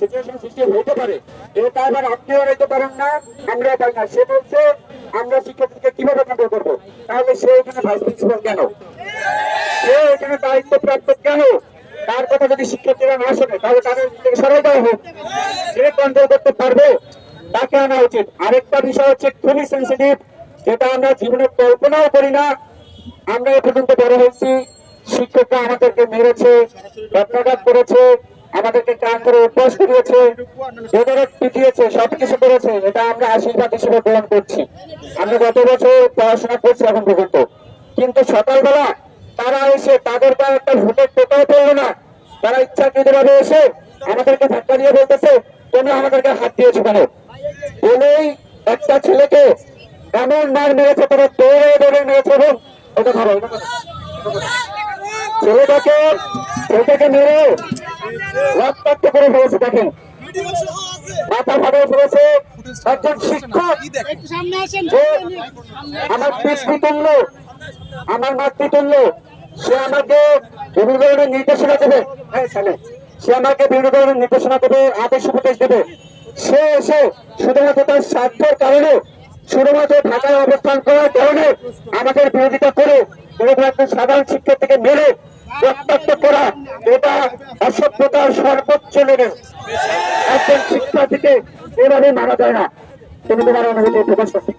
Situation সৃষ্টি হতে পারে, এটা আবার আপনিও নিতে পারেন না, আমরাও পাই না। সে বলছে আমরা শিক্ষার্থীকে কিভাবে কন্ট্রোল করবো, তাহলে সে এখানে ভাইস প্রিন্সিপাল কেন, সে এখানে দায়িত্বপ্রাপ্ত কেন? তার কথা যদি শিক্ষার্থীরা না শোনে তাহলে তাদের থেকে সরাই দেওয়া হোক। যে কন্ট্রোল করতে পারবে তাকে আনা উচিত। আরেকটা বিষয় হচ্ছে খুবই সেন্সিটিভ, যেটা আমরা জীবনে কল্পনাও করি না। আমরা এ পর্যন্ত বড় হয়েছি, শিক্ষকরা আমাদেরকে মেরেছে, রত্নাঘাত করেছে, আমাদেরকে কান করে অভ্যাস করিয়েছে, বেদরক পিটিয়েছে, সবকিছু করেছে। এটা আমরা আশীর্বাদ হিসেবে গ্রহণ করছি। আমরা গত বছর পড়াশোনা করছি এখন পর্যন্ত, কিন্তু সকালবেলা তারা এসে তাদের গায়ে একটা ভোটের টোকাও পড়লো না। তারা ইচ্ছাকৃত ভাবে এসে আমাদেরকে ধাক্কা দিয়ে বলতেছে তোমরা আমাদেরকে হাত দিয়েছো কেন, বলেই একটা ছেলেকে এমন মার মেরেছে, তারা দৌড়ে দৌড়ে মেরেছে। এবং এটা ধরো, ছেলেটাকে মেরে রক্তাক্ত করে ফেলেছে। দেখেন মাথা ফাটিয়ে ফেলেছে। একজন শিক্ষক আমার পিতৃতুল্য, আমার মাতৃতুল্য, সে আমাকে বিভিন্ন ধরনের নির্দেশনা দেবে, সে আমাকে বিভিন্ন ধরনের নির্দেশনা দেবে, আদেশ উপদেশ দেবে। সে এসে শুধুমাত্র তার স্বার্থের কারণে, শুধুমাত্র ঢাকায় অবস্থান করার কারণে আমাদের বিরোধিতা করে এরকম একজন সাধারণ শিক্ষার্থীকে মেরে রক্তাক্ত করা, এটা অসভ্যতার সর্বোচ্চ লেভেল। একজন শিক্ষার্থীকে এভাবে মারা যায় না। তুমি তোমার অনুভূতি প্রকাশ করছি।